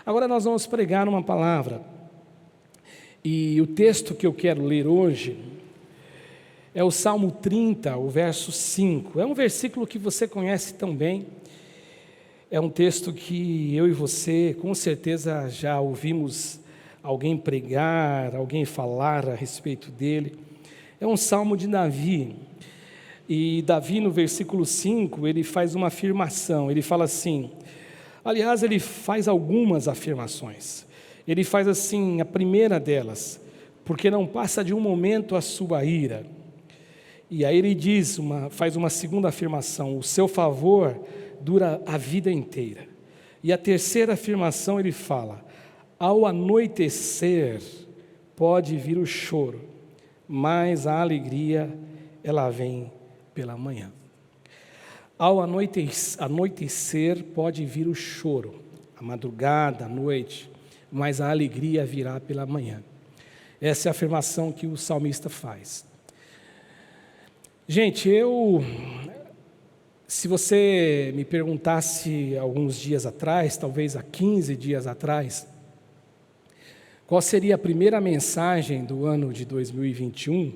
Agora nós vamos pregar uma palavra, e o texto que eu quero ler hoje é o Salmo 30, o verso 5. É um versículo que você conhece tão bem, é um texto que eu e você com certeza já ouvimos alguém pregar, alguém falar a respeito dele. É um salmo de Davi, e Davi no versículo 5, ele faz uma afirmação, ele fala assim. Aliás, ele faz algumas afirmações. Ele faz assim, a primeira delas, porque não passa de um momento a sua ira. E aí ele faz uma segunda afirmação, o seu favor dura a vida inteira. E a terceira afirmação ele fala, ao anoitecer pode vir o choro, mas a alegria ela vem pela manhã. Ao anoitecer pode vir o choro, a madrugada, a noite, mas a alegria virá pela manhã. Essa é a afirmação que o salmista faz. Gente, se você me perguntasse alguns dias atrás, talvez há 15 dias atrás, qual seria a primeira mensagem do ano de 2021,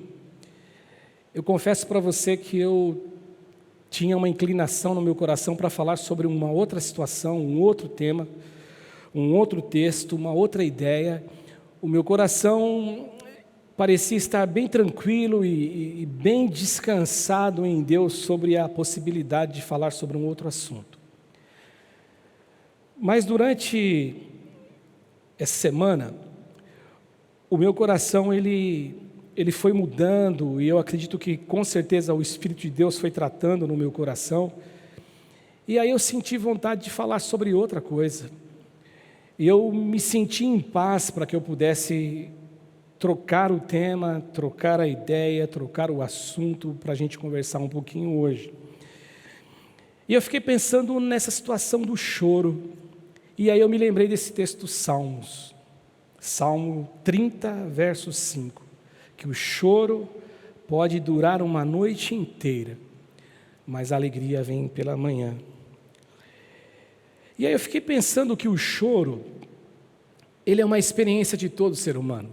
eu confesso para você que eu tinha uma inclinação no meu coração para falar sobre uma outra situação, um outro tema, um outro texto, uma outra ideia. O meu coração parecia estar bem tranquilo e bem descansado em Deus sobre a possibilidade de falar sobre um outro assunto. Mas durante essa semana, o meu coração ele foi mudando, e eu acredito que com certeza o Espírito de Deus foi tratando no meu coração, e aí eu senti vontade de falar sobre outra coisa, e eu me senti em paz para que eu pudesse trocar o tema, trocar a ideia, trocar o assunto, para a gente conversar um pouquinho hoje. E eu fiquei pensando nessa situação do choro, e aí eu me lembrei desse texto dos Salmos, Salmo 30, verso 5. Que o choro pode durar uma noite inteira, mas a alegria vem pela manhã. E aí eu fiquei pensando que o choro, ele é uma experiência de todo ser humano.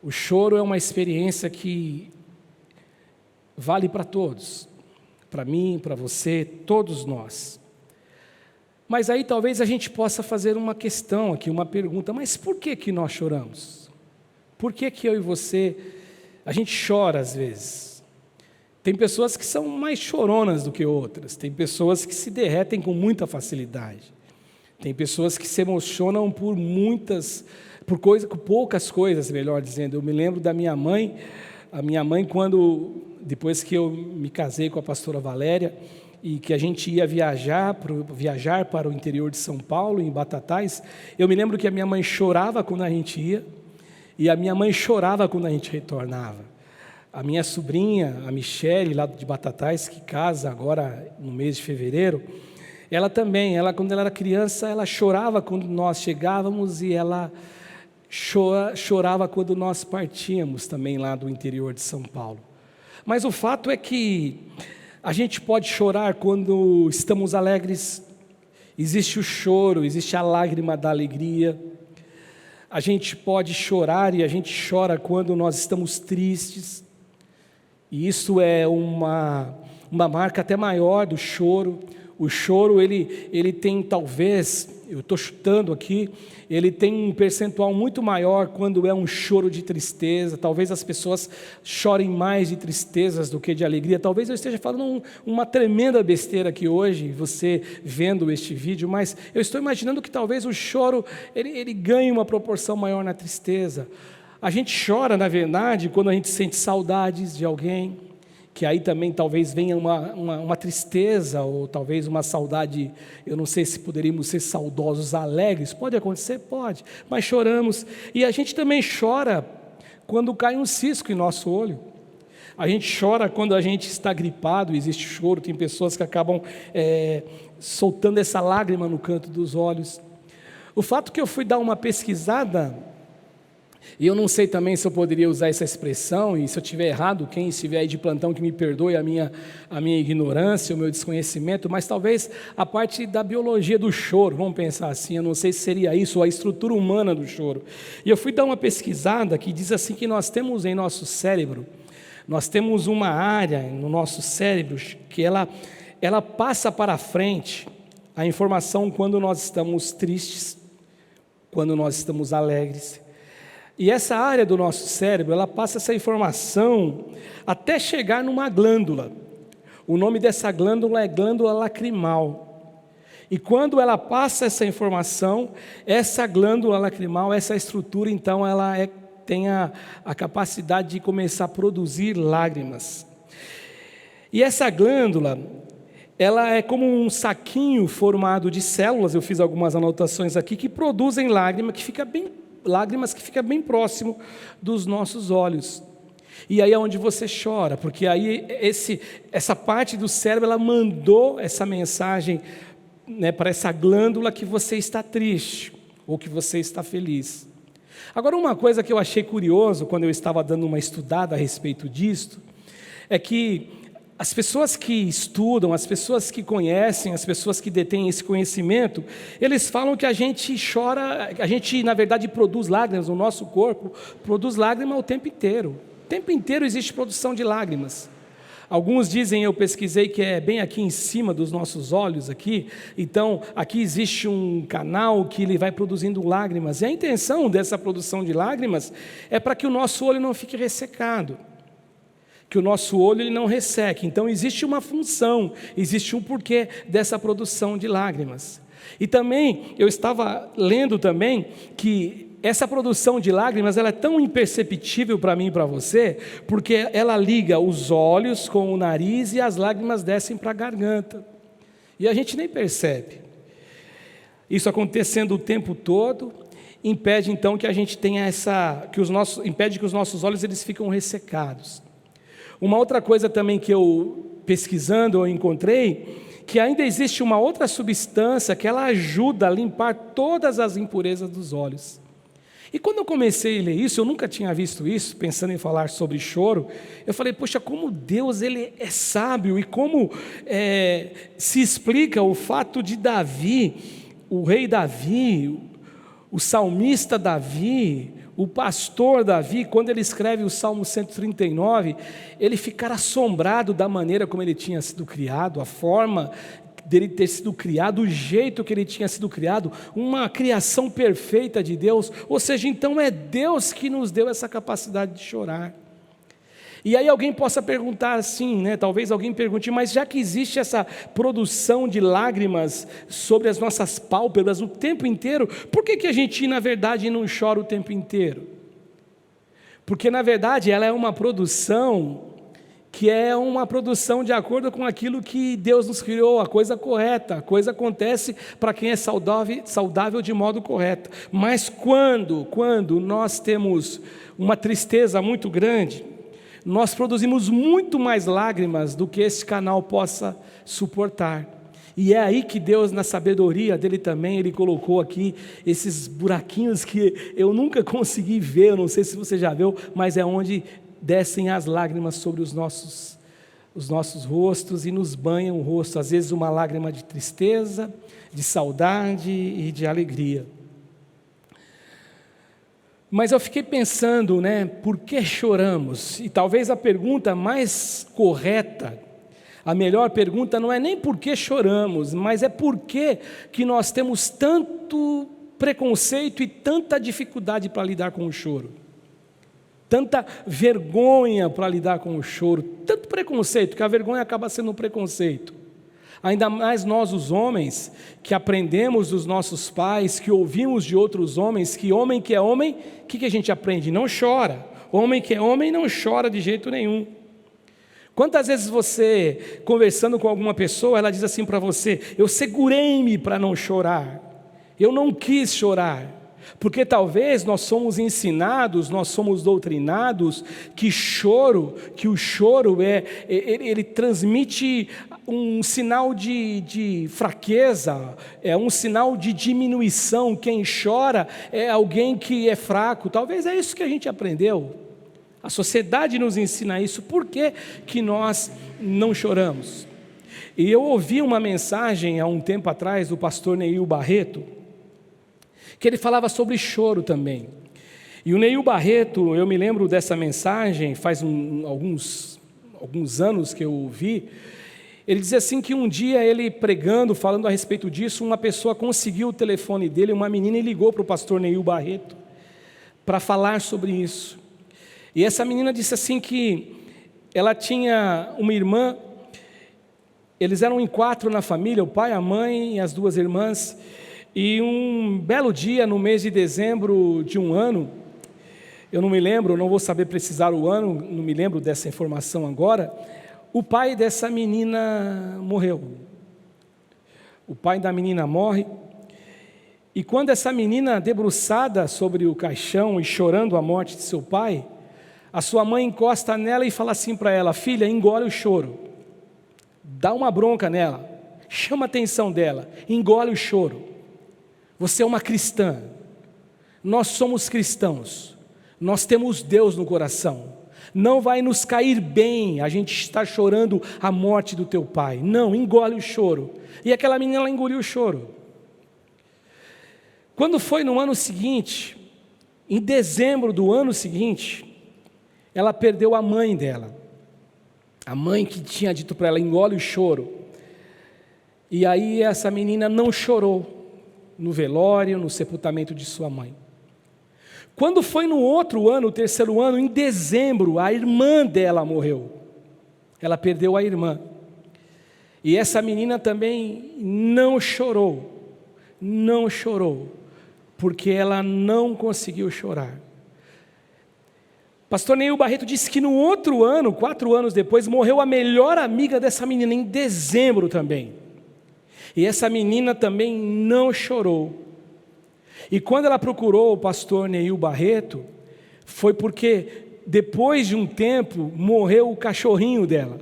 O choro é uma experiência que vale para todos, para mim, para você, todos nós. Mas aí talvez a gente possa fazer uma questão aqui, uma pergunta, mas por que nós choramos? Por que eu e você, a gente chora às vezes? Tem pessoas que são mais choronas do que outras, tem pessoas que se derretem com muita facilidade, tem pessoas que se emocionam por poucas coisas, melhor dizendo. Eu me lembro da minha mãe, a minha mãe depois que eu me casei com a pastora Valéria, e que a gente ia viajar para o interior de São Paulo, em Batatais, eu me lembro que a minha mãe chorava quando a gente ia, e a minha mãe chorava quando a gente retornava. A minha sobrinha, a Michele, lá de Batatais, que casa agora no mês de fevereiro, ela também, quando ela era criança, ela chorava quando nós chegávamos, e ela chorava quando nós partíamos também lá do interior de São Paulo. Mas o fato é que a gente pode chorar quando estamos alegres, existe o choro, existe a lágrima da alegria. A gente pode chorar, e a gente chora quando nós estamos tristes, e isso é uma marca até maior do choro. O choro, ele tem talvez, eu estou chutando aqui, ele tem um percentual muito maior quando é um choro de tristeza. Talvez as pessoas chorem mais de tristezas do que de alegria. Talvez eu esteja falando uma tremenda besteira aqui hoje, você vendo este vídeo, mas eu estou imaginando que talvez o choro, ele ganhe uma proporção maior na tristeza. A gente chora, na verdade, quando a gente sente saudades de alguém, que aí também talvez venha uma tristeza, ou talvez uma saudade. Eu não sei se poderíamos ser saudosos alegres, pode acontecer? Pode, mas choramos. E a gente também chora quando cai um cisco em nosso olho, a gente chora quando a gente está gripado, existe choro, tem pessoas que acabam soltando essa lágrima no canto dos olhos. O fato que eu fui dar uma pesquisada, e eu não sei também se eu poderia usar essa expressão, e se eu estiver errado, quem estiver aí de plantão que me perdoe a minha ignorância, o meu desconhecimento, mas talvez a parte da biologia do choro, vamos pensar assim, eu não sei se seria isso, ou a estrutura humana do choro. E eu fui dar uma pesquisada que diz assim que nós temos em nosso cérebro, nós temos uma área no nosso cérebro que ela passa para frente a informação quando nós estamos tristes, quando nós estamos alegres. E essa área do nosso cérebro, ela passa essa informação até chegar numa glândula. O nome dessa glândula é glândula lacrimal. E quando ela passa essa informação, essa glândula lacrimal, essa estrutura, então, ela tem a capacidade de começar a produzir lágrimas. E essa glândula, ela é como um saquinho formado de células, eu fiz algumas anotações aqui, que produzem lágrimas que fica bem próximo dos nossos olhos. E aí é onde você chora, porque aí essa parte do cérebro, ela mandou essa mensagem, né, para essa glândula que você está triste, ou que você está feliz. Agora, uma coisa que eu achei curioso, quando eu estava dando uma estudada a respeito disto, é que as pessoas que estudam, as pessoas que conhecem, as pessoas que detêm esse conhecimento, eles falam que a gente chora, a gente na verdade produz lágrimas, o nosso corpo produz lágrimas o tempo inteiro. O tempo inteiro existe produção de lágrimas. Alguns dizem, eu pesquisei, que é bem aqui em cima dos nossos olhos aqui, então aqui existe um canal que ele vai produzindo lágrimas, e a intenção dessa produção de lágrimas é para que o nosso olho não fique ressecado, que o nosso olho ele não resseque. Então existe uma função, existe um porquê dessa produção de lágrimas. E também, eu estava lendo também que essa produção de lágrimas, ela é tão imperceptível para mim e para você, porque ela liga os olhos com o nariz e as lágrimas descem para a garganta. E a gente nem percebe. Isso acontecendo o tempo todo, impede então que a gente tenha impede que os nossos olhos eles ficam ressecados. Uma outra coisa também que eu, pesquisando, eu encontrei, que ainda existe uma outra substância que ela ajuda a limpar todas as impurezas dos olhos. E quando eu comecei a ler isso, eu nunca tinha visto isso, pensando em falar sobre choro, eu falei, poxa, como Deus ele é sábio, e como se explica o fato de Davi, o rei Davi, o salmista Davi, o pastor Davi, quando ele escreve o Salmo 139, ele ficar assombrado da maneira como ele tinha sido criado, a forma dele ter sido criado, o jeito que ele tinha sido criado, uma criação perfeita de Deus, ou seja, então é Deus que nos deu essa capacidade de chorar. E aí alguém possa perguntar assim, né? Talvez alguém pergunte, mas já que existe essa produção de lágrimas sobre as nossas pálpebras o tempo inteiro, por que a gente na verdade não chora o tempo inteiro? Porque na verdade ela é uma produção que é uma produção de acordo com aquilo que Deus nos criou, a coisa correta, a coisa acontece para quem é saudável de modo correto. Mas quando nós temos uma tristeza muito grande, nós produzimos muito mais lágrimas do que esse canal possa suportar. E é aí que Deus, na sabedoria dele também, ele colocou aqui esses buraquinhos que eu nunca consegui ver, eu não sei se você já viu, mas é onde descem as lágrimas sobre os nossos rostos e nos banham o rosto, às vezes uma lágrima de tristeza, de saudade e de alegria. Mas eu fiquei pensando, né, por que choramos? E talvez a pergunta mais correta, a melhor pergunta não é nem por que choramos, mas é por que nós temos tanto preconceito e tanta dificuldade para lidar com o choro. Tanta vergonha para lidar com o choro, tanto preconceito, que a vergonha acaba sendo um preconceito. Ainda mais nós os homens, que aprendemos dos nossos pais, que ouvimos de outros homens, que homem que é homem, o que a gente aprende? Não chora. Homem que é homem não chora de jeito nenhum. Quantas vezes você, conversando com alguma pessoa, ela diz assim para você, eu segurei-me para não chorar, eu não quis chorar. Porque talvez nós somos ensinados, nós somos doutrinados que o choro ele transmite um sinal de fraqueza, é um sinal de diminuição. Quem chora é alguém que é fraco. Talvez é isso que a gente aprendeu. A sociedade nos ensina isso. Por que que nós não choramos? E eu ouvi uma mensagem há um tempo atrás do pastor Neil Barreto, que ele falava sobre choro também. E o Neil Barreto, eu me lembro dessa mensagem, faz alguns anos que eu ouvi. Ele dizia assim que um dia ele pregando, falando a respeito disso, uma pessoa conseguiu o telefone dele, uma menina, e ligou para o pastor Neil Barreto para falar sobre isso. E essa menina disse assim que ela tinha uma irmã, eles eram em 4 na família, o pai, a mãe e as 2 irmãs, e um belo dia, no mês de dezembro de um ano, eu não me lembro, não vou saber precisar o ano, não me lembro dessa informação agora, o pai dessa menina morreu. O pai da menina morre, e quando essa menina, debruçada sobre o caixão e chorando a morte de seu pai, a sua mãe encosta nela e fala assim para ela: filha, engole o choro, dá uma bronca nela, chama a atenção dela, engole o choro. Você é uma cristã, nós somos cristãos, nós temos Deus no coração, não vai nos cair bem a gente estar chorando a morte do teu pai, não, engole o choro. E aquela menina, ela engoliu o choro. Quando foi no ano seguinte, em dezembro do ano seguinte, ela perdeu a mãe dela, a mãe que tinha dito para ela: engole o choro. E aí essa menina não chorou no velório, no sepultamento de sua mãe. Quando foi no outro ano, o terceiro ano, em dezembro, a irmã dela morreu. Ela perdeu a irmã. E essa menina também não chorou, porque ela não conseguiu chorar. Pastor Neil Barreto disse que no outro ano, 4 anos depois, morreu a melhor amiga dessa menina, em dezembro também. E essa menina também não chorou. E quando ela procurou o pastor Neil Barreto, foi porque depois de um tempo morreu o cachorrinho dela.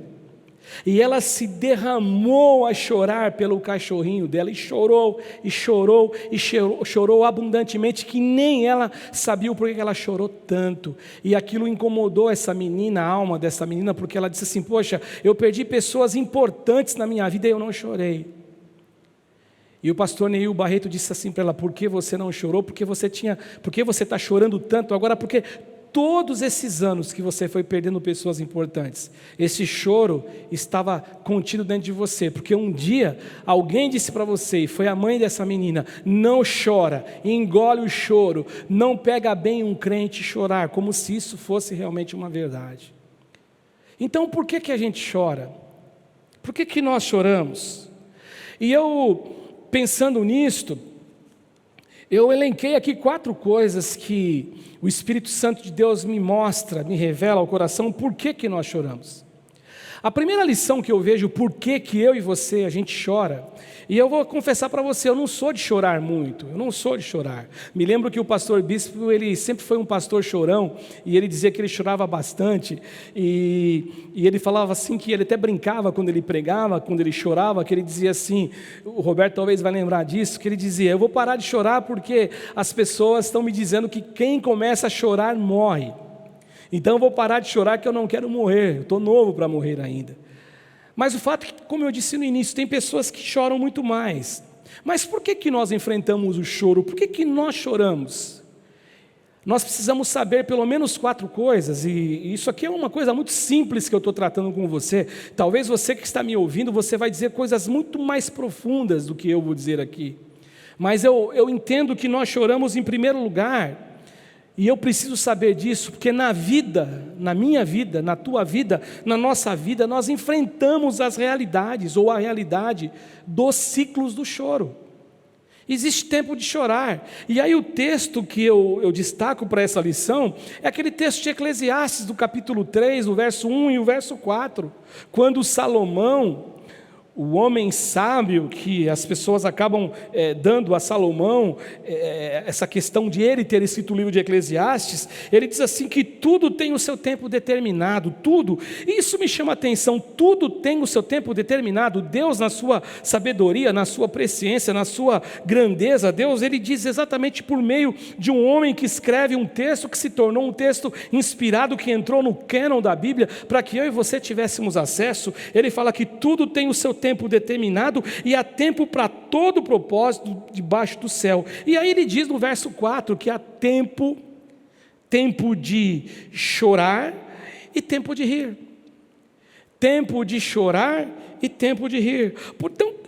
E ela se derramou a chorar pelo cachorrinho dela, e chorou, e chorou, e chorou abundantemente, que nem ela sabia o porquê que ela chorou tanto. E aquilo incomodou essa menina, a alma dessa menina, porque ela disse assim: poxa, eu perdi pessoas importantes na minha vida e eu não chorei. E o pastor Neil Barreto disse assim para ela: por que você não chorou? Por que você está chorando tanto agora? Porque todos esses anos que você foi perdendo pessoas importantes, esse choro estava contido dentro de você, porque um dia alguém disse para você, e foi a mãe dessa menina: não chora, engole o choro, não pega bem um crente chorar, como se isso fosse realmente uma verdade. Então por que a gente chora? Por que nós choramos? E eu, pensando nisto, eu elenquei aqui 4 coisas que o Espírito Santo de Deus me mostra, me revela ao coração, por que nós choramos. A primeira lição que eu vejo, por que eu e você, a gente chora, e eu vou confessar para você, eu não sou de chorar muito, eu não sou de chorar. Me lembro que o pastor Bispo, ele sempre foi um pastor chorão, e ele dizia que ele chorava bastante, e ele falava assim, que ele até brincava quando ele pregava, quando ele chorava, que ele dizia assim, o Roberto talvez vai lembrar disso, que ele dizia: eu vou parar de chorar porque as pessoas estão me dizendo que quem começa a chorar morre. Então eu vou parar de chorar que eu não quero morrer, eu estou novo para morrer ainda. Mas o fato é que, como eu disse no início, tem pessoas que choram muito mais. Mas por que nós enfrentamos o choro? Por que nós choramos? Nós precisamos saber pelo menos 4 coisas, e isso aqui é uma coisa muito simples que eu estou tratando com você. Talvez você que está me ouvindo, você vai dizer coisas muito mais profundas do que eu vou dizer aqui. Mas eu entendo que nós choramos em primeiro lugar. E eu preciso saber disso, porque na vida, na minha vida, na tua vida, na nossa vida, nós enfrentamos as realidades, ou a realidade dos ciclos do choro. Existe tempo de chorar. E aí o texto que eu destaco para essa lição é aquele texto de Eclesiastes, do capítulo 3, o verso 1 e o verso 4, quando Salomão, O homem sábio, que as pessoas acabam dando a Salomão, essa questão de ele ter escrito o livro de Eclesiastes, ele diz assim que tudo tem o seu tempo determinado, tudo. Isso me chama a atenção, tudo tem o seu tempo determinado. Deus, na sua sabedoria, na sua presciência, na sua grandeza, Deus, ele diz exatamente por meio de um homem que escreve um texto que se tornou um texto inspirado, que entrou no cânon da Bíblia, para que eu e você tivéssemos acesso. Ele fala que tudo tem o seu tempo determinado e há tempo para todo propósito debaixo do céu. E aí ele diz no verso 4 que há tempo de chorar e tempo de rir. Tempo de chorar e tempo de rir.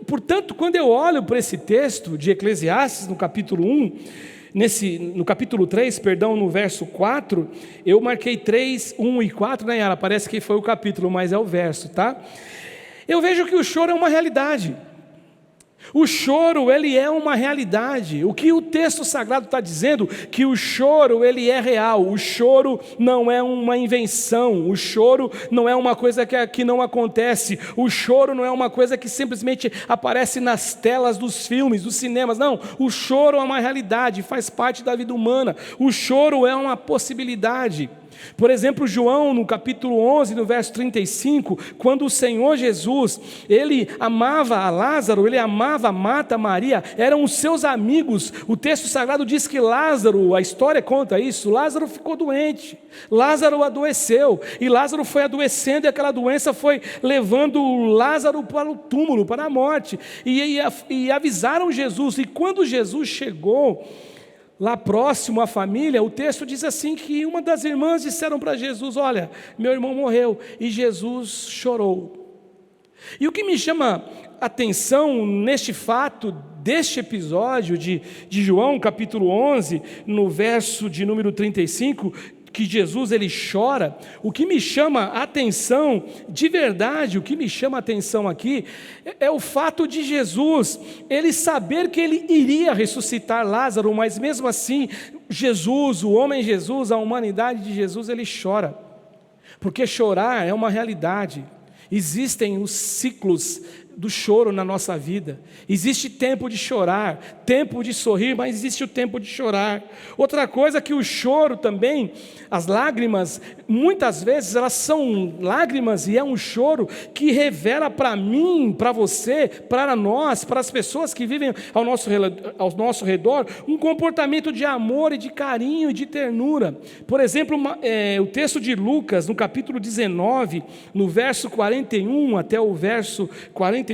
Portanto, quando eu olho para esse texto de Eclesiastes, no capítulo 1, no capítulo 3, no verso 4, eu marquei 3, 1 e 4, né, Yara? Parece que foi o capítulo, mas é o verso, tá? Eu vejo que o choro é uma realidade. O choro, ele é uma realidade. O que o texto sagrado está dizendo? Que o choro, ele é real. O choro não é uma invenção. O choro não é uma coisa que não acontece. O choro não é uma coisa que simplesmente aparece nas telas dos filmes, dos cinemas. Não, o choro é uma realidade, faz parte da vida humana. O choro é uma possibilidade. Por exemplo, João, no capítulo 11, no verso 35, quando o Senhor Jesus, ele amava a Lázaro, ele amava a Marta, Maria, eram os seus amigos. O texto sagrado diz que Lázaro, a história conta isso, Lázaro ficou doente, Lázaro adoeceu, e Lázaro foi adoecendo, e aquela doença foi levando Lázaro para o túmulo, para a morte, e avisaram Jesus, e quando Jesus chegou lá próximo à família, o texto diz assim que uma das irmãs disseram para Jesus: olha, meu irmão morreu, e Jesus chorou. E o que me chama a atenção neste fato, deste episódio de João, capítulo 11, no verso de número 35, que Jesus ele chora, o que me chama a atenção, de verdade, o que me chama a atenção aqui, é o fato de Jesus, ele saber que ele iria ressuscitar Lázaro, mas mesmo assim, Jesus, o homem Jesus, a humanidade de Jesus, ele chora, porque chorar é uma realidade. Existem os ciclos do choro na nossa vida. Existe tempo de chorar, tempo de sorrir, mas existe o tempo de chorar. Outra coisa que o choro também, as lágrimas, muitas vezes elas são lágrimas e é um choro que revela para mim, para você, para nós, para as pessoas que vivem ao nosso redor, um comportamento de amor e de carinho e de ternura. Por exemplo, o texto de Lucas, no capítulo 19, no verso 41 até o verso 44,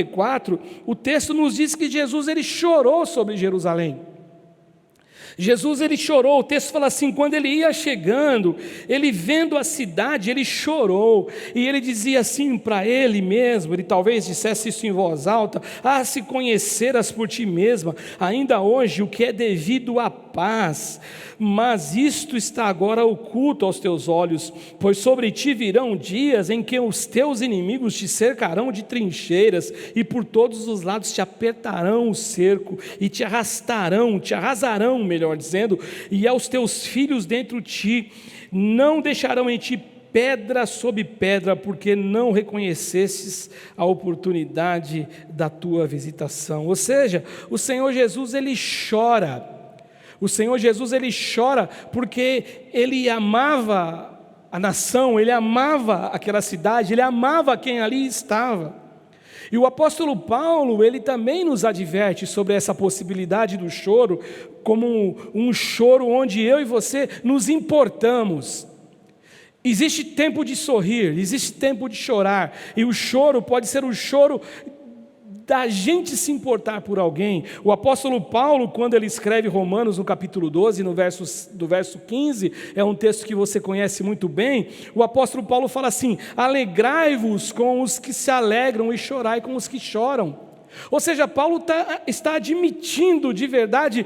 o texto nos diz que Jesus ele chorou sobre Jerusalém. Jesus ele chorou, o texto fala assim, quando ele ia chegando, ele vendo a cidade, ele chorou, e ele dizia assim para ele mesmo, ele talvez dissesse isso em voz alta: se conheceras por ti mesma, ainda hoje o que é devido à paz, mas isto está agora oculto aos teus olhos, pois sobre ti virão dias em que os teus inimigos te cercarão de trincheiras, e por todos os lados te apertarão o cerco, e te arrasarão, melhor dizendo, e aos teus filhos dentro de ti, não deixarão em ti pedra sobre pedra, porque não reconhecesses a oportunidade da tua visitação. Ou seja, o Senhor Jesus ele chora. O Senhor Jesus ele chora porque ele amava a nação, ele amava aquela cidade, ele amava quem ali estava. E o apóstolo Paulo, ele também nos adverte sobre essa possibilidade do choro, como um choro onde eu e você nos importamos. Existe tempo de sorrir, existe tempo de chorar, e o choro pode ser o choro da gente se importar por alguém. O apóstolo Paulo, quando ele escreve Romanos no capítulo 12, do verso 15, é um texto que você conhece muito bem, o apóstolo Paulo fala assim: alegrai-vos com os que se alegram e chorai com os que choram. Ou seja, Paulo está admitindo de verdade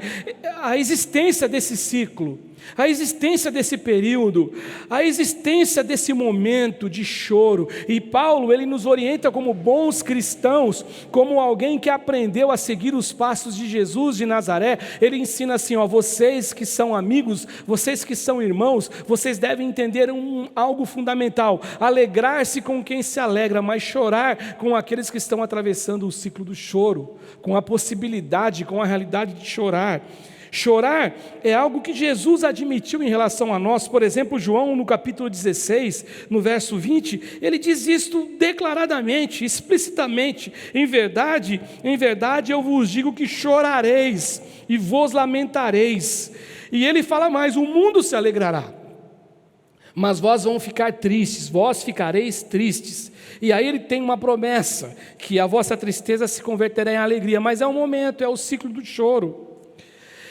a existência desse ciclo. a existência desse período, a existência desse momento de choro. E Paulo, ele nos orienta como bons cristãos, como alguém que aprendeu a seguir os passos de Jesus de Nazaré. Ele ensina assim, vocês que são amigos, vocês que são irmãos, vocês devem entender algo fundamental: alegrar-se com quem se alegra, mas chorar com aqueles que estão atravessando o ciclo do choro, com a possibilidade, com a realidade de chorar. Chorar é algo que Jesus admitiu em relação a nós. Por exemplo, João, no capítulo 16, no verso 20, ele diz isto declaradamente, explicitamente: em verdade, eu vos digo que chorareis e vos lamentareis. E ele fala mais: o mundo se alegrará, mas vós vão ficar tristes, vós ficareis tristes. E aí ele tem uma promessa, que a vossa tristeza se converterá em alegria, mas é um momento, é o ciclo do choro.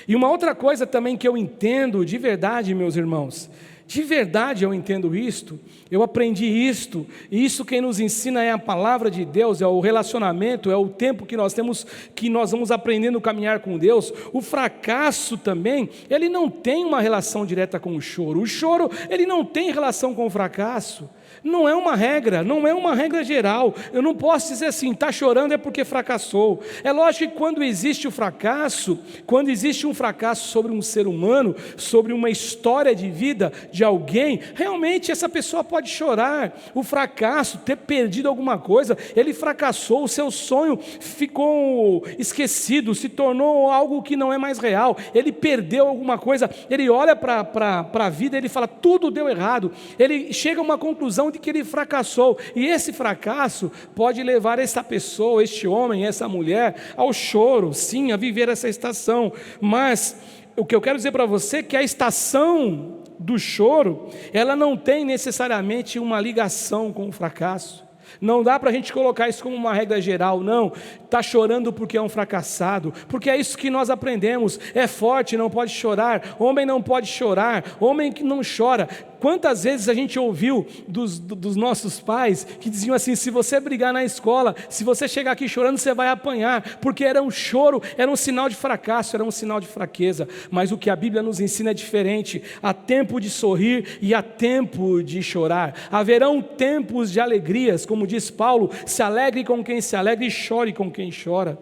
E uma outra coisa também que eu entendo de verdade, meus irmãos, de verdade eu entendo isto, eu aprendi isto, e isso quem nos ensina é a palavra de Deus, é o relacionamento, é o tempo que nós temos, que nós vamos aprendendo a caminhar com Deus. O fracasso também, ele não tem uma relação direta com o choro, ele não tem relação com o fracasso. Não é uma regra, não é uma regra geral. Eu não posso dizer assim, está chorando é porque fracassou. É lógico que quando existe o fracasso, quando existe um fracasso sobre um ser humano, sobre uma história de vida de alguém, realmente essa pessoa pode chorar. O fracasso, ter perdido alguma coisa, ele fracassou, o seu sonho ficou esquecido, se tornou algo que não é mais real, ele perdeu alguma coisa, ele olha para a vida e ele fala, tudo deu errado, ele chega a uma conclusão de que ele fracassou, e esse fracasso pode levar essa pessoa, este homem, essa mulher, ao choro, sim, a viver essa estação. Mas o que eu quero dizer para você é que a estação do choro, ela não tem necessariamente uma ligação com o fracasso. Não dá para a gente colocar isso como uma regra geral, não. Está chorando porque é um fracassado, porque é isso que nós aprendemos. É forte, não pode chorar. Homem não pode chorar. Homem que não chora. Quantas vezes a gente ouviu dos nossos pais que diziam assim, se você brigar na escola, se você chegar aqui chorando, você vai apanhar, porque era um choro, era um sinal de fracasso, era um sinal de fraqueza. Mas o que a Bíblia nos ensina é diferente. Há tempo de sorrir e há tempo de chorar. Haverão tempos de alegrias, como diz Paulo, se alegre com quem se alegra e chore com quem chora.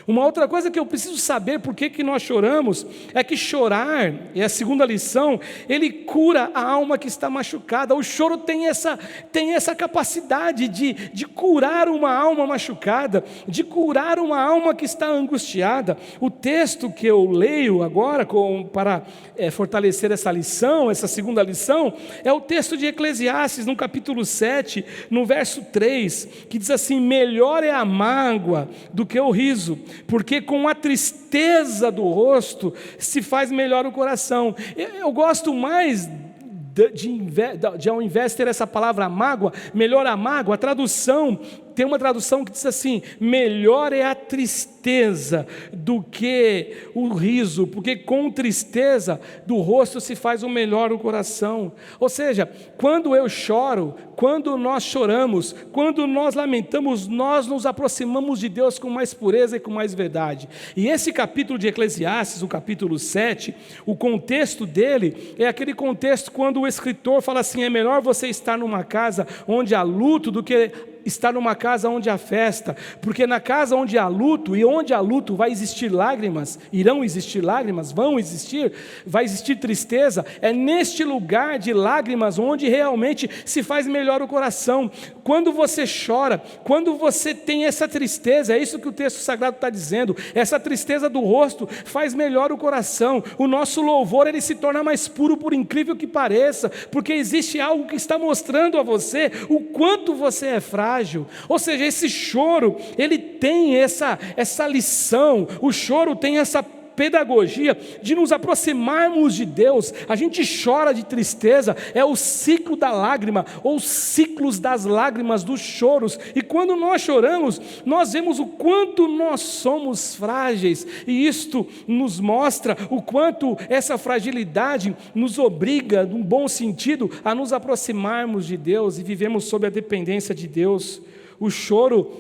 Uma outra coisa que eu preciso saber por que nós choramos, é que chorar, é a segunda lição, ele cura a alma que está machucada. O choro tem essa capacidade de curar uma alma machucada, de curar uma alma que está angustiada. O texto que eu leio agora para fortalecer essa lição, essa segunda lição, é o texto de Eclesiastes, no capítulo 7, no verso 3, que diz assim, melhor é a mágoa do que o riso, porque com a tristeza do rosto se faz melhor o coração. Eu gosto mais de ao invés de ter essa palavra mágoa, melhor a mágoa, a tradução, tem uma tradução que diz assim, melhor é a tristeza do que o riso, porque com tristeza do rosto se faz o melhor o coração. Ou seja, quando eu choro, quando nós choramos, quando nós lamentamos, nós nos aproximamos de Deus com mais pureza e com mais verdade. E esse capítulo de Eclesiastes, o capítulo 7, o contexto dele é aquele contexto quando o escritor fala assim, é melhor você estar numa casa onde há luto do que estar numa casa onde há festa, porque na casa onde há luto, e onde há luto vai existir lágrimas, irão existir lágrimas, vai existir tristeza, é neste lugar de lágrimas onde realmente se faz melhor o coração. Quando você chora, quando você tem essa tristeza, é isso que o texto sagrado está dizendo, essa tristeza do rosto faz melhor o coração, o nosso louvor ele se torna mais puro, por incrível que pareça, porque existe algo que está mostrando a você o quanto você é frágil. Ou seja, esse choro, ele tem essa lição, o choro tem essa pedagogia de nos aproximarmos de Deus. A gente chora de tristeza, é o ciclo da lágrima, ou ciclos das lágrimas, dos choros, e quando nós choramos, nós vemos o quanto nós somos frágeis, e isto nos mostra o quanto essa fragilidade nos obriga, num bom sentido, a nos aproximarmos de Deus, e vivemos sob a dependência de Deus. O choro,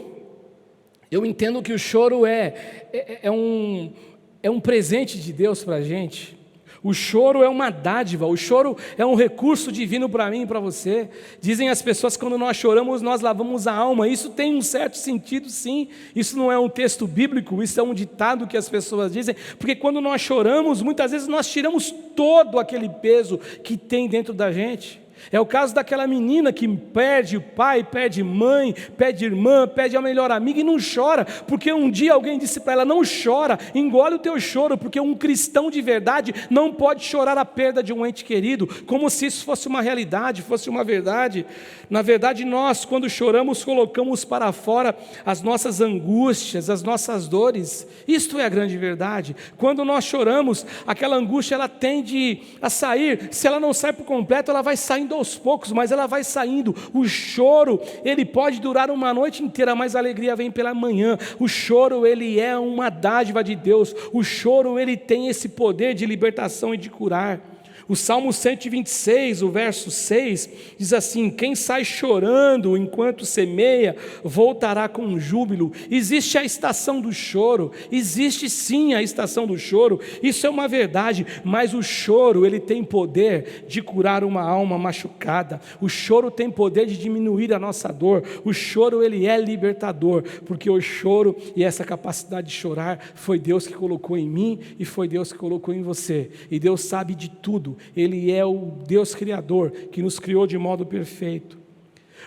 eu entendo que o choro é um presente de Deus para a gente. O choro é uma dádiva, o choro é um recurso divino para mim e para você. Dizem as pessoas que quando nós choramos, nós lavamos a alma. Isso tem um certo sentido, sim. Isso não é um texto bíblico, isso é um ditado que as pessoas dizem. Porque quando nós choramos, muitas vezes nós tiramos todo aquele peso que tem dentro da gente. É o caso daquela menina que perde o pai, perde mãe, perde irmã, perde a melhor amiga e não chora, porque um dia alguém disse para ela: não chora, engole o teu choro, porque um cristão de verdade não pode chorar a perda de um ente querido, como se isso fosse uma realidade, fosse uma verdade. Na verdade, nós, quando choramos, colocamos para fora as nossas angústias, as nossas dores. Isto é a grande verdade. Quando nós choramos, aquela angústia ela tende a sair. Se ela não sai por completo, ela vai saindo aos poucos, mas ela vai saindo. O choro, ele pode durar uma noite inteira, mas a alegria vem pela manhã. O choro, ele é uma dádiva de Deus. O choro, ele tem esse poder de libertação e de curar. O Salmo 126, o verso 6, diz assim: quem sai chorando enquanto semeia, voltará com júbilo. Existe a estação do choro, existe sim a estação do choro, isso é uma verdade, mas o choro, ele tem poder de curar uma alma machucada, o choro tem poder de diminuir a nossa dor, o choro, ele é libertador, porque o choro e essa capacidade de chorar, foi Deus que colocou em mim, e foi Deus que colocou em você, e Deus sabe de tudo. Ele é o Deus Criador, que nos criou de modo perfeito.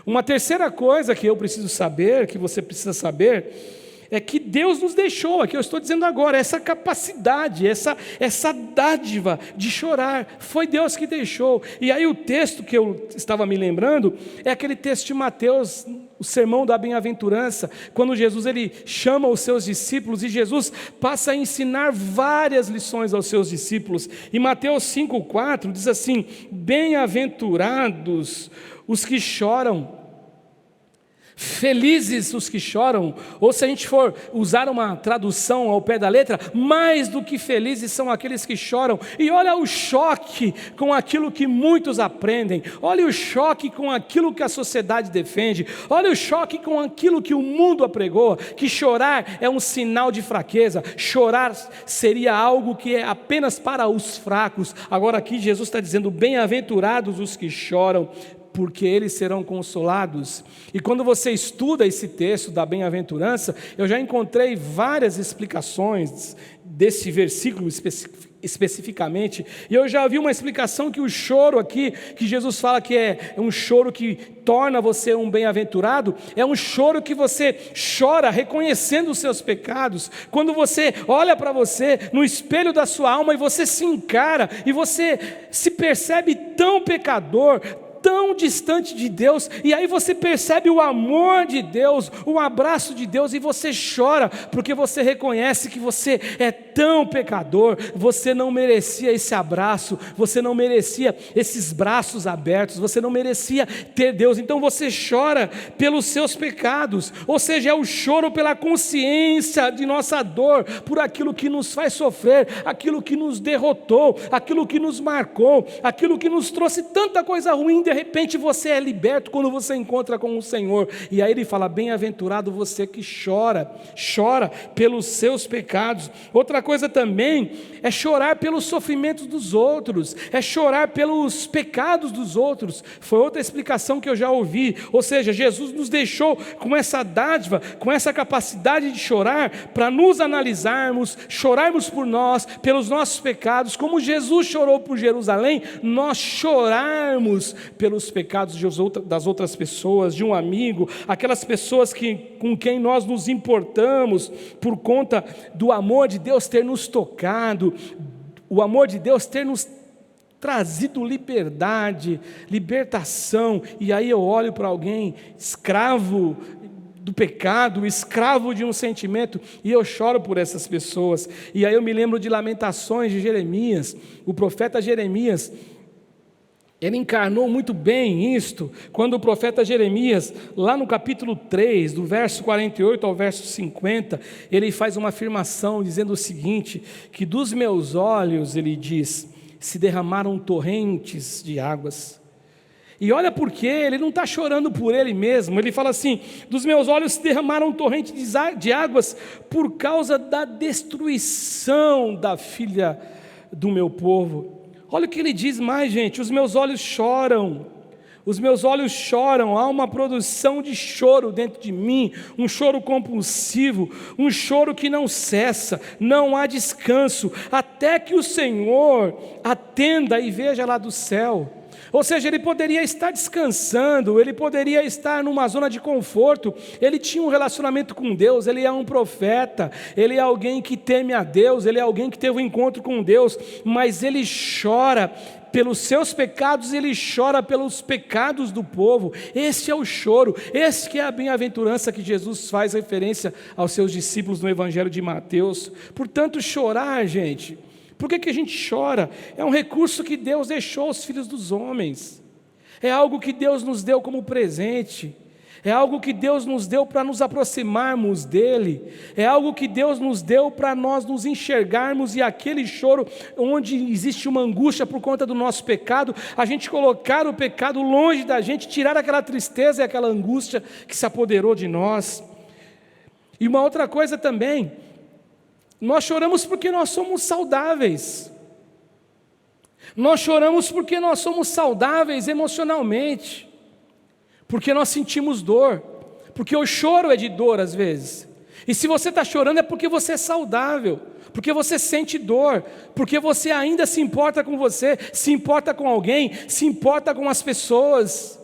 Uma terceira coisa que eu preciso saber, que você precisa saber, é que Deus nos deixou, é que eu estou dizendo agora, essa capacidade, essa dádiva de chorar, foi Deus que deixou. E aí o texto que eu estava me lembrando, é aquele texto de Mateus, o sermão da bem-aventurança, quando Jesus ele chama os seus discípulos, e Jesus passa a ensinar várias lições aos seus discípulos. E Mateus 5,4 diz assim: bem-aventurados os que choram, felizes os que choram, ou se a gente for usar uma tradução ao pé da letra, mais do que felizes são aqueles que choram. E olha o choque com aquilo que muitos aprendem, olha o choque com aquilo que a sociedade defende, olha o choque com aquilo que o mundo apregou, que chorar é um sinal de fraqueza, chorar seria algo que é apenas para os fracos. Agora aqui Jesus está dizendo: bem-aventurados os que choram, porque eles serão consolados. E quando você estuda esse texto da bem-aventurança, eu já encontrei várias explicações desse versículo especificamente, e eu já vi uma explicação que o choro aqui, que Jesus fala que é um choro que torna você um bem-aventurado, é um choro que você chora reconhecendo os seus pecados, quando você olha para você no espelho da sua alma e você se encara, e você se percebe tão pecador, tão distante de Deus, e aí você percebe o amor de Deus, o abraço de Deus, e você chora, porque você reconhece que você é tão pecador, você não merecia esse abraço, você não merecia esses braços abertos, você não merecia ter Deus, então você chora pelos seus pecados, ou seja, é o choro pela consciência de nossa dor, por aquilo que nos faz sofrer, aquilo que nos derrotou, aquilo que nos marcou, aquilo que nos trouxe tanta coisa ruim. De repente você é liberto quando você encontra com o Senhor, e aí ele fala: bem-aventurado você que chora pelos seus pecados. Outra coisa também é chorar pelos sofrimentos dos outros, é chorar pelos pecados dos outros. Foi outra explicação que eu já ouvi, ou seja, Jesus nos deixou com essa dádiva, com essa capacidade de chorar, para nos analisarmos, chorarmos por nós, pelos nossos pecados, como Jesus chorou por Jerusalém, nós chorarmos pelos pecados das outras pessoas, de um amigo, aquelas pessoas com quem nós nos importamos, por conta do amor de Deus ter nos tocado, o amor de Deus ter nos trazido liberdade, libertação. E aí eu olho para alguém escravo do pecado, escravo de um sentimento, e eu choro por essas pessoas. E aí eu me lembro de Lamentações de Jeremias, o profeta Jeremias. Ele encarnou muito bem isto, quando o profeta Jeremias, lá no capítulo 3, do verso 48 ao verso 50, ele faz uma afirmação dizendo o seguinte, que dos meus olhos, ele diz, se derramaram torrentes de águas. E olha por quê, ele não está chorando por ele mesmo, ele fala assim: dos meus olhos se derramaram torrentes de águas por causa da destruição da filha do meu povo. Olha o que ele diz mais, gente: os meus olhos choram. Os meus olhos choram, há uma produção de choro dentro de mim, um choro compulsivo, um choro que não cessa, não há descanso, até que o Senhor atenda e veja lá do céu. Ou seja, ele poderia estar descansando, ele poderia estar numa zona de conforto, ele tinha um relacionamento com Deus, ele é um profeta, ele é alguém que teme a Deus, ele é alguém que teve um encontro com Deus, mas ele chora pelos seus pecados, ele chora pelos pecados do povo. Esse é o choro, esse que é a bem-aventurança que Jesus faz referência aos seus discípulos no Evangelho de Mateus. Portanto, chorar, gente, por que a gente chora? É um recurso que Deus deixou aos filhos dos homens, é algo que Deus nos deu como presente, é algo que Deus nos deu para nos aproximarmos dEle, é algo que Deus nos deu para nós nos enxergarmos, e aquele choro onde existe uma angústia por conta do nosso pecado, a gente colocar o pecado longe da gente, tirar aquela tristeza e aquela angústia que se apoderou de nós. E uma outra coisa também, nós choramos porque nós somos saudáveis, nós choramos porque nós somos saudáveis emocionalmente, porque nós sentimos dor, porque o choro é de dor às vezes, e se você está chorando é porque você é saudável, porque você sente dor, porque você ainda se importa com você, se importa com alguém, se importa com as pessoas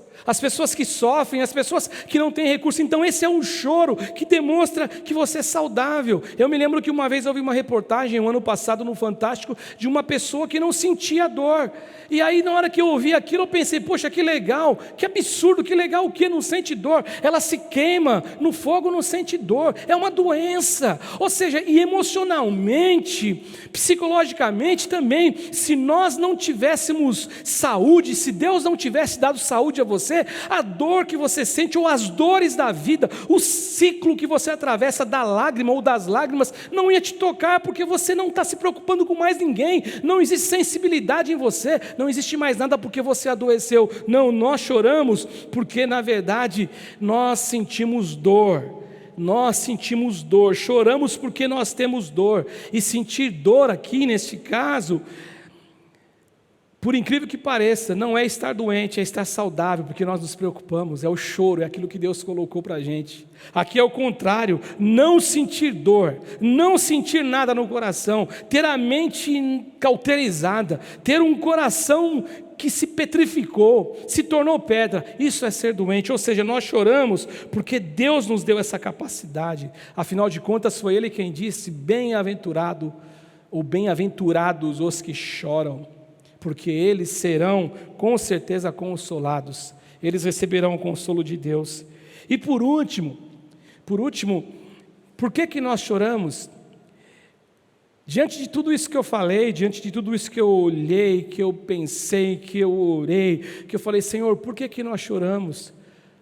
que sofrem, as pessoas que não têm recurso. Então esse é um choro que demonstra que você é saudável. Eu me lembro que uma vez eu vi uma reportagem, ano passado no Fantástico, de uma pessoa que não sentia dor, e aí na hora que eu ouvi aquilo eu pensei, poxa, que legal, que absurdo, que legal, o que? Não sente dor? Ela se queima no fogo, não sente dor, é uma doença. Ou seja, e emocionalmente, psicologicamente também, se nós não tivéssemos saúde, se Deus não tivesse dado saúde a você, a dor que você sente, ou as dores da vida, o ciclo que você atravessa da lágrima ou das lágrimas, não ia te tocar, porque você não está se preocupando com mais ninguém, não existe sensibilidade em você, não existe mais nada porque você adoeceu. Não, nós choramos porque na verdade nós sentimos dor. Nós sentimos dor, choramos porque nós temos dor, e sentir dor aqui neste caso, por incrível que pareça, não é estar doente, é estar saudável, porque nós nos preocupamos, é o choro, é aquilo que Deus colocou para a gente. Aqui é o contrário, não sentir dor, não sentir nada no coração, ter a mente cauterizada, ter um coração que se petrificou, se tornou pedra, isso é ser doente. Ou seja, nós choramos porque Deus nos deu essa capacidade, afinal de contas foi Ele quem disse, bem-aventurado, ou bem-aventurados os que choram, porque eles serão com certeza consolados, eles receberão o consolo de Deus. E por último, por que nós choramos? Diante de tudo isso que eu falei, diante de tudo isso que eu olhei, que eu pensei, que eu orei, que eu falei, Senhor, por que nós choramos?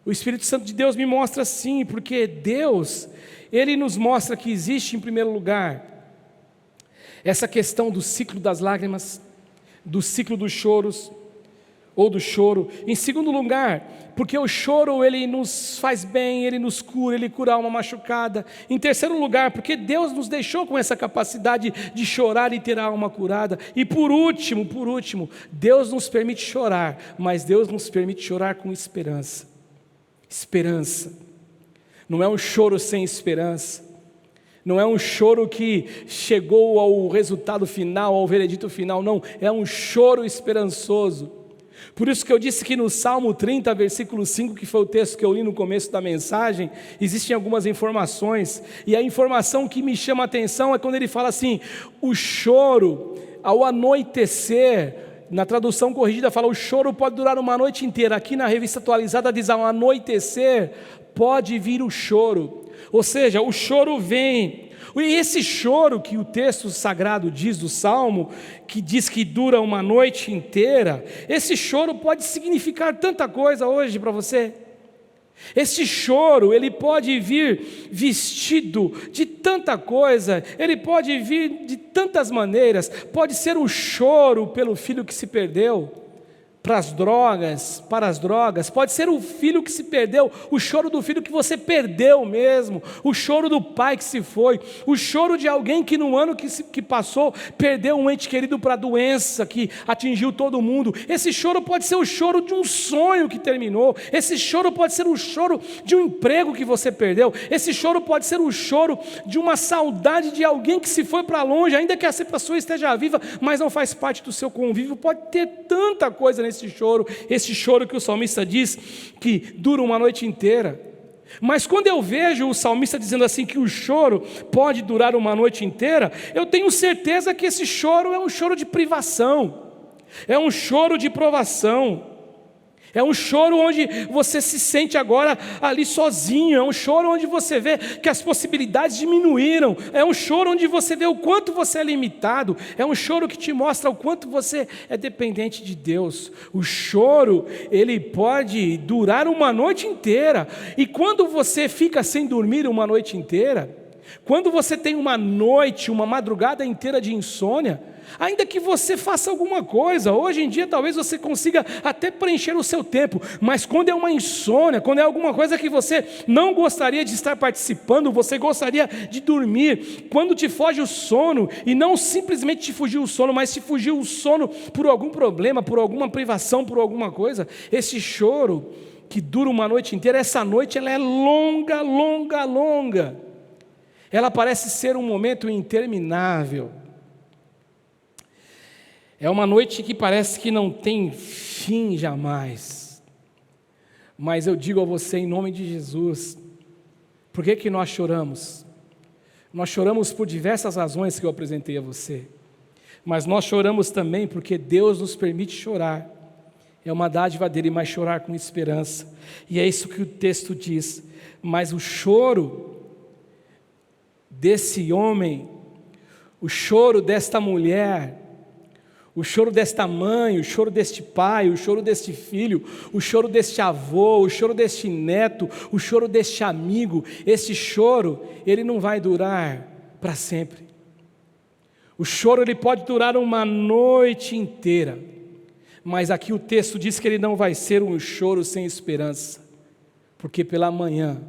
O Espírito Santo de Deus me mostra sim, porque Deus, Ele nos mostra que existe em primeiro lugar essa questão do ciclo das lágrimas, do ciclo dos choros, ou do choro. Em segundo lugar, porque o choro ele nos faz bem, ele nos cura, ele cura a alma machucada. Em terceiro lugar, porque Deus nos deixou com essa capacidade de chorar e ter a alma curada. E por último, Deus nos permite chorar, mas Deus nos permite chorar com esperança. Esperança. Não é um choro sem esperança. Não é um choro que chegou ao resultado final, ao veredito final, não, é um choro esperançoso. Por isso que eu disse que no Salmo 30, versículo 5, que foi o texto que eu li no começo da mensagem, existem algumas informações, e a informação que me chama a atenção é quando ele fala assim, o choro ao anoitecer, na tradução corrigida fala, o choro pode durar uma noite inteira, aqui na revista atualizada diz, ao anoitecer pode vir o choro. Ou seja, o choro vem, e esse choro que o texto sagrado diz do Salmo, que diz que dura uma noite inteira, esse choro pode significar tanta coisa hoje para você. Esse choro, ele pode vir vestido de tanta coisa, ele pode vir de tantas maneiras, pode ser o choro pelo filho que se perdeu, para as drogas, pode ser o filho que se perdeu, o choro do filho que você perdeu mesmo, o choro do pai que se foi, o choro de alguém que no ano que passou perdeu um ente querido para a doença que atingiu todo mundo. Esse choro pode ser o choro de um sonho que terminou, esse choro pode ser o choro de um emprego que você perdeu, esse choro pode ser o choro de uma saudade de alguém que se foi para longe, ainda que essa pessoa esteja viva, mas não faz parte do seu convívio. Pode ter tanta coisa nesse choro, esse choro que o salmista diz que dura uma noite inteira. Mas quando eu vejo o salmista dizendo assim que o choro pode durar uma noite inteira, eu tenho certeza que esse choro é um choro de privação, é um choro de provação, é um choro onde você se sente agora ali sozinho, é um choro onde você vê que as possibilidades diminuíram, é um choro onde você vê o quanto você é limitado, é um choro que te mostra o quanto você é dependente de Deus. O choro, ele pode durar uma noite inteira, e quando você fica sem dormir uma noite inteira, quando você tem uma noite, uma madrugada inteira de insônia, ainda que você faça alguma coisa, hoje em dia talvez você consiga até preencher o seu tempo, mas quando é uma insônia, quando é alguma coisa que você não gostaria de estar participando, você gostaria de dormir, quando te foge o sono, e não simplesmente te fugiu o sono, mas te fugiu o sono por algum problema, por alguma privação, por alguma coisa, esse choro que dura uma noite inteira, essa noite ela é longa, longa, longa, ela parece ser um momento interminável. É uma noite que parece que não tem fim jamais. Mas eu digo a você em nome de Jesus, por que nós choramos? Nós choramos por diversas razões que eu apresentei a você. Mas nós choramos também porque Deus nos permite chorar. É uma dádiva dele, mas chorar com esperança. E é isso que o texto diz. Mas o choro desse homem, o choro desta mulher, o choro desta mãe, o choro deste pai, o choro deste filho, o choro deste avô, o choro deste neto, o choro deste amigo, esse choro, ele não vai durar para sempre. O choro, ele pode durar uma noite inteira, mas aqui o texto diz que ele não vai ser um choro sem esperança, porque pela manhã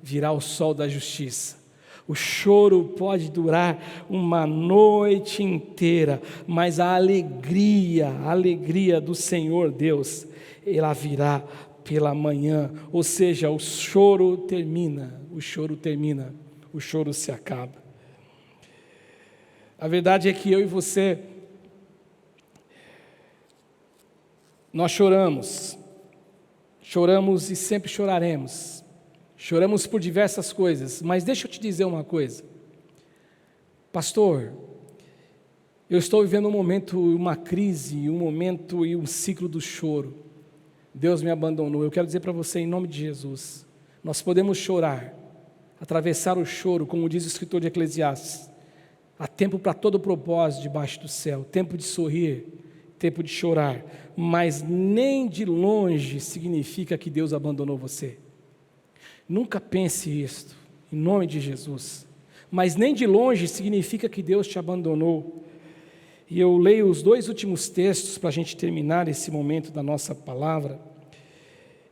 virá o sol da justiça. O choro pode durar uma noite inteira, mas a alegria do Senhor Deus, ela virá pela manhã, ou seja, o choro termina, o choro se acaba. A verdade é que eu e você, nós choramos e sempre choraremos. Choramos por diversas coisas, mas deixa eu te dizer uma coisa. Pastor, eu estou vivendo um momento, uma crise, um momento e um ciclo do choro. Deus me abandonou. Eu quero dizer para você, em nome de Jesus, nós podemos chorar, atravessar o choro, como diz o escritor de Eclesiastes. Há tempo para todo propósito debaixo do céu, tempo de sorrir, tempo de chorar, mas nem de longe significa que Deus abandonou você. Nunca pense isto, em nome de Jesus. Mas nem de longe significa que Deus te abandonou. E eu leio os 2 últimos textos para a gente terminar esse momento da nossa palavra,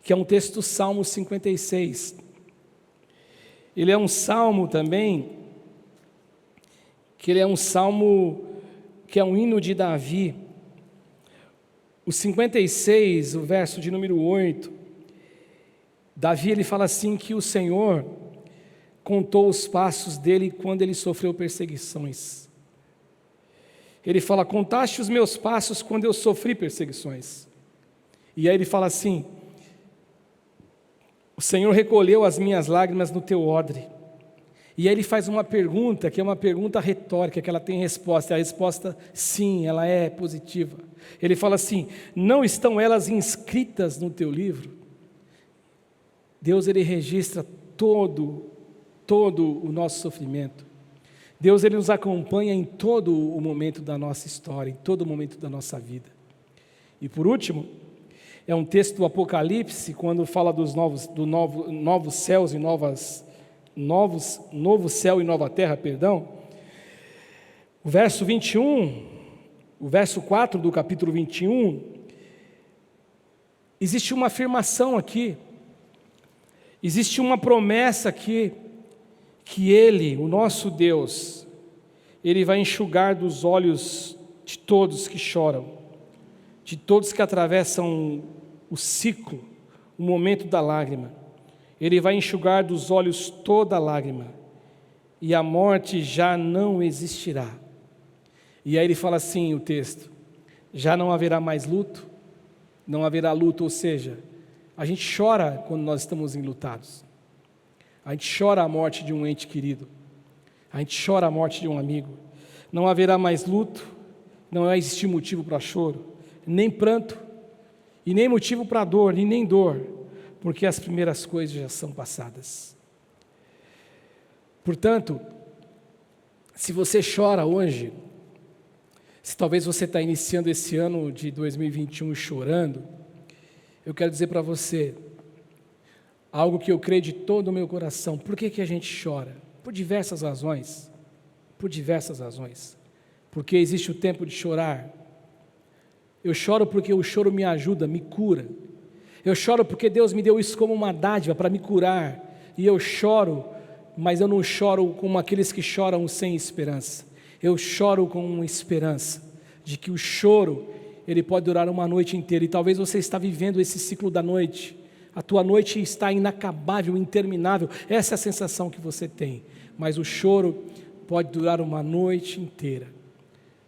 que é um texto do Salmo 56. Ele é um salmo também, que ele é um salmo que é um hino de Davi. O 56, o verso de número 8, Davi, ele fala assim que o Senhor contou os passos dele quando ele sofreu perseguições. Ele fala, contaste os meus passos quando eu sofri perseguições. E aí ele fala assim, o Senhor recolheu as minhas lágrimas no teu odre. E aí ele faz uma pergunta, que é uma pergunta retórica, que ela tem resposta. A resposta, sim, ela é positiva. Ele fala assim, não estão elas inscritas no teu livro? Deus, ele registra todo o nosso sofrimento. Deus, ele nos acompanha em todo o momento da nossa história, em todo o momento da nossa vida. E por último, é um texto do Apocalipse, quando fala dos novos céus e novo céu e nova terra, perdão. O verso 21, o verso 4 do capítulo 21, existe uma afirmação aqui, existe uma promessa aqui, que Ele, o nosso Deus, Ele vai enxugar dos olhos de todos que choram, de todos que atravessam o ciclo, o momento da lágrima. Ele vai enxugar dos olhos toda lágrima, e a morte já não existirá. E aí ele fala assim, o texto, já não haverá mais luto, não haverá luto, ou seja, a gente chora quando nós estamos enlutados. A gente chora a morte de um ente querido. A gente chora a morte de um amigo. Não haverá mais luto, não vai existir motivo para choro, nem pranto, e nem motivo para dor, e nem dor, porque as primeiras coisas já são passadas. Portanto, se você chora hoje, se talvez você está iniciando esse ano de 2021 chorando, eu quero dizer para você, algo que eu creio de todo o meu coração. Por que a gente chora? Por diversas razões. Por diversas razões. Porque existe o tempo de chorar. Eu choro porque o choro me ajuda, me cura. Eu choro porque Deus me deu isso como uma dádiva para me curar. E eu choro, mas eu não choro como aqueles que choram sem esperança. Eu choro com uma esperança de que o choro, ele pode durar uma noite inteira. E talvez você está vivendo esse ciclo da noite. A tua noite está inacabável, interminável. Essa é a sensação que você tem. Mas o choro pode durar uma noite inteira.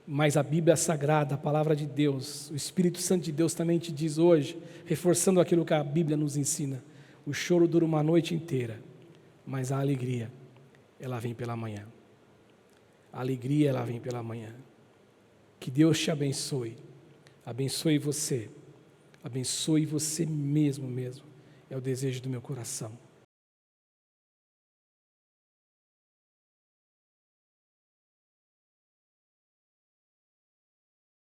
Mas a Bíblia Sagrada, a Palavra de Deus, o Espírito Santo de Deus também te diz hoje, reforçando aquilo que a Bíblia nos ensina, o choro dura uma noite inteira, mas a alegria, ela vem pela manhã. A alegria, ela vem pela manhã. Que Deus te abençoe. Abençoe você mesmo. É o desejo do meu coração.